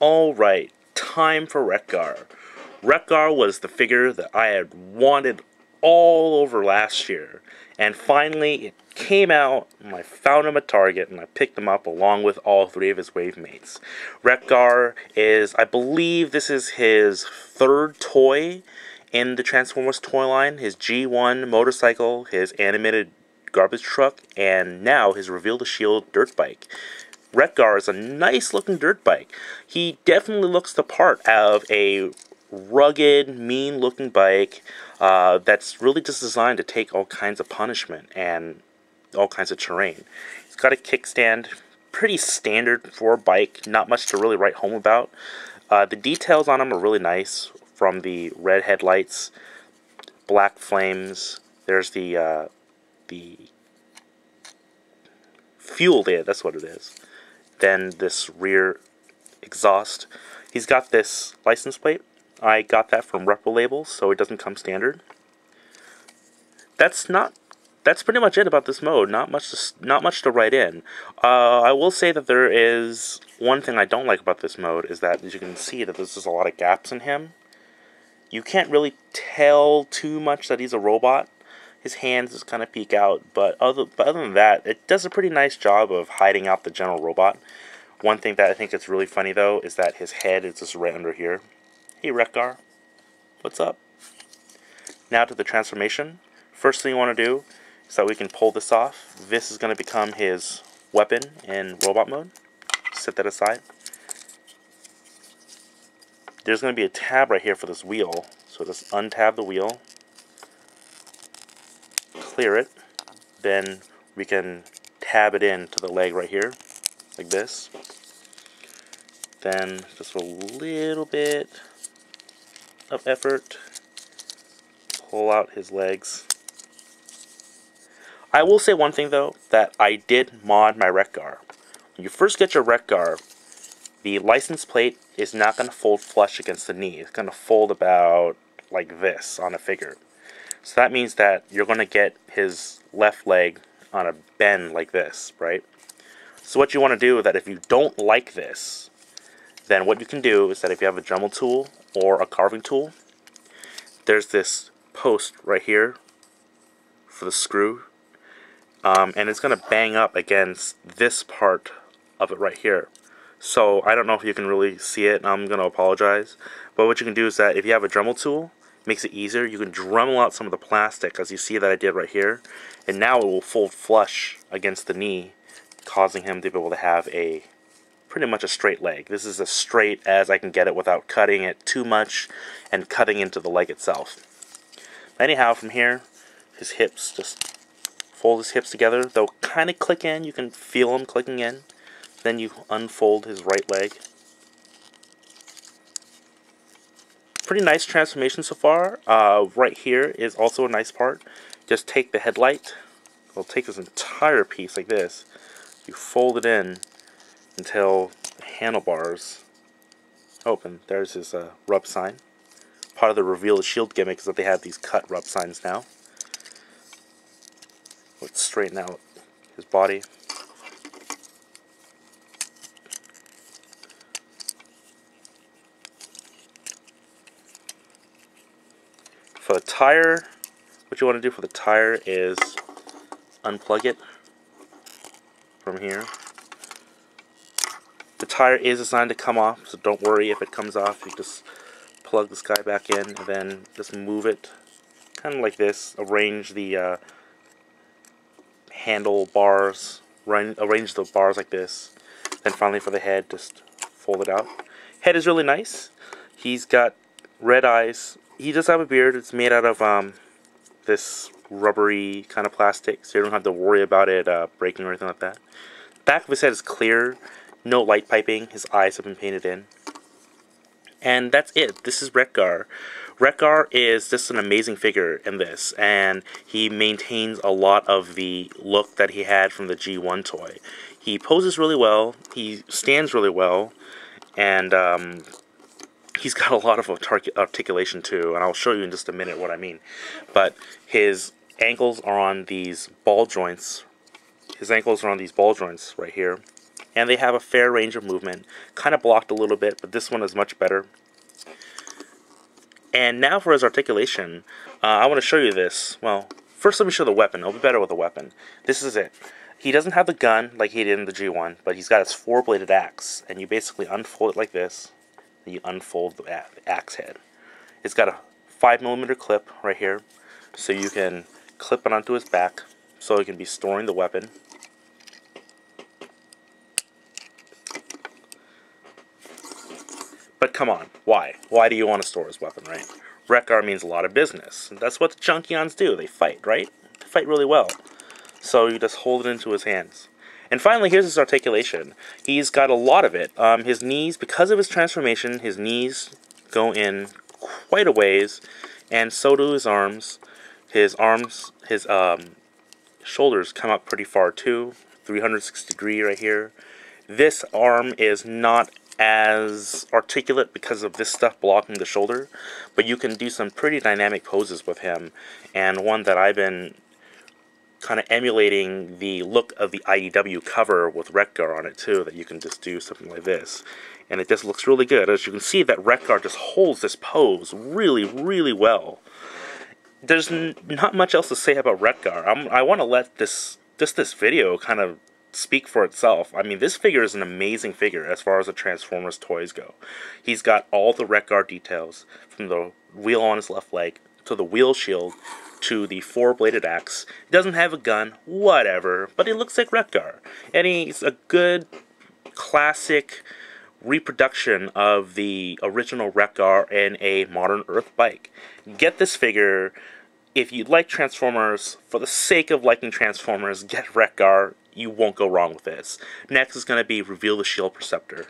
Alright, time for Wreck Gar. Wreck Gar was the figure that I had wanted all over last year. And finally, it came out, and I found him at Target, and I picked him up along with all three of his wave mates. Wreck Gar is, I believe this is his third toy in the Transformers toy line. His G1 motorcycle, his animated garbage truck, and now his Reveal the Shield dirt bike. Wreck Gar is a nice looking dirt bike. He definitely looks the part of a rugged, mean looking bike that's really just designed to take all kinds of punishment and all kinds of terrain. It's got a kickstand, pretty standard for a bike, not much to really write home about. The details on him are really nice, from the red headlights, black flames. There's the fuel there, that's what it is. Then this rear exhaust. He's got this license plate. I got that from Repro Labels, so it doesn't come standard. That's pretty much it about this mode. Not much to write in. I will say that there is one thing I don't like about this mode, is that, as you can see, that there's just a lot of gaps in him. You can't really tell too much that he's a robot. His hands just kind of peek out, but other than that, it does a pretty nice job of hiding out the general robot. One thing that I think is really funny, though, is that his head is just right under here. Hey, Wreck Gar, what's up? Now to the transformation. First thing you want to do is that we can pull this off. This is going to become his weapon in robot mode. Set that aside. There's going to be a tab right here for this wheel, so just untab the wheel. Clear it, then we can tab it in to the leg right here, like this. Then just a little bit of effort, pull out his legs. I will say one thing though, that I did mod my Wreck Gar. When you first get your Wreck Gar, the license plate is not going to fold flush against the knee. It's going to fold about like this on a figure. So that means that you're going to get his left leg on a bend like this, right? So what you want to do is that if you don't like this, then what you can do is that if you have a Dremel tool or a carving tool, there's this post right here for the screw, and it's going to bang up against this part of it right here. So I don't know if you can really see it, and I'm going to apologize, but what you can do is that if you have a Dremel tool, makes it easier. You can Dremel out some of the plastic, as you see that I did right here, and now it will fold flush against the knee, causing him to be able to have pretty much a straight leg. This is as straight as I can get it without cutting it too much and cutting into the leg itself. Anyhow, from here, his hips, just fold his hips together. They'll kind of click in. You can feel them clicking in. Then you unfold his right leg. Pretty nice transformation so far. Right here is also a nice part. Just take the headlight. We'll take this entire piece like this. You fold it in until the handlebars open. There's his rub sign. Part of the Reveal the Shield gimmick is that they have these cut rub signs now. Let's straighten out his body. For the tire, what you want to do for the tire is unplug it from here. The tire is designed to come off, so don't worry if it comes off. You just plug this guy back in and then just move it kind of like this. Arrange the handle bars, arrange the bars like this. Then finally for the head, just fold it out. Head is really nice. He's got red eyes. He does have a beard. It's made out of this rubbery kind of plastic, so you don't have to worry about it breaking or anything like that. Back of his head is clear, no light piping. His eyes have been painted in. And that's it. This is Wreck Gar. Wreck Gar is just an amazing figure in this, and he maintains a lot of the look that he had from the G1 toy. He poses really well, he stands really well, and he's got a lot of articulation too, and I'll show you in just a minute what I mean. But his ankles are on these ball joints. His ankles are on these ball joints right here. and they have a fair range of movement. Kind of blocked a little bit, but this one is much better. And now for his articulation, I want to show you this. Well, first let me show the weapon. It'll be better with a weapon. This is it. He doesn't have the gun like he did in the G1, but he's got his 4-bladed axe, and you basically unfold it like this, and you unfold the axe head. It's got a 5mm clip right here, so you can clip it onto his back, so he can be storing the weapon. But come on, why? Why do you want to store his weapon, right? Wreck Gar means a lot of business. That's what the Junkions do. They fight, right? They fight really well. So you just hold it into his hands. And finally, here's his articulation. He's got a lot of it. His knees, because of his transformation, his knees go in quite a ways, and so do his arms. His shoulders come up pretty far too, 360 degree right here. This arm is not as articulate because of this stuff blocking the shoulder, but you can do some pretty dynamic poses with him, and one that I've been kind of emulating the look of the IDW cover with Wreck Gar on it too, that you can just do something like this, and it just looks really good. As you can see, that Wreck Gar just holds this pose really, really well. There's not much else to say about Wreck Gar. I want to let this video kind of speak for itself. I mean, this figure is an amazing figure as far as the Transformers toys go. He's got all the Wreck Gar details, from the wheel on his left leg to the wheel shield to the 4-bladed axe. He doesn't have a gun, whatever, but he looks like Wreck Gar. And he's a good classic reproduction of the original Wreck Gar in a modern Earth bike. Get this figure. If you like Transformers, for the sake of liking Transformers, get Wreck Gar. You won't go wrong with this. Next is going to be Reveal the Shield Perceptor.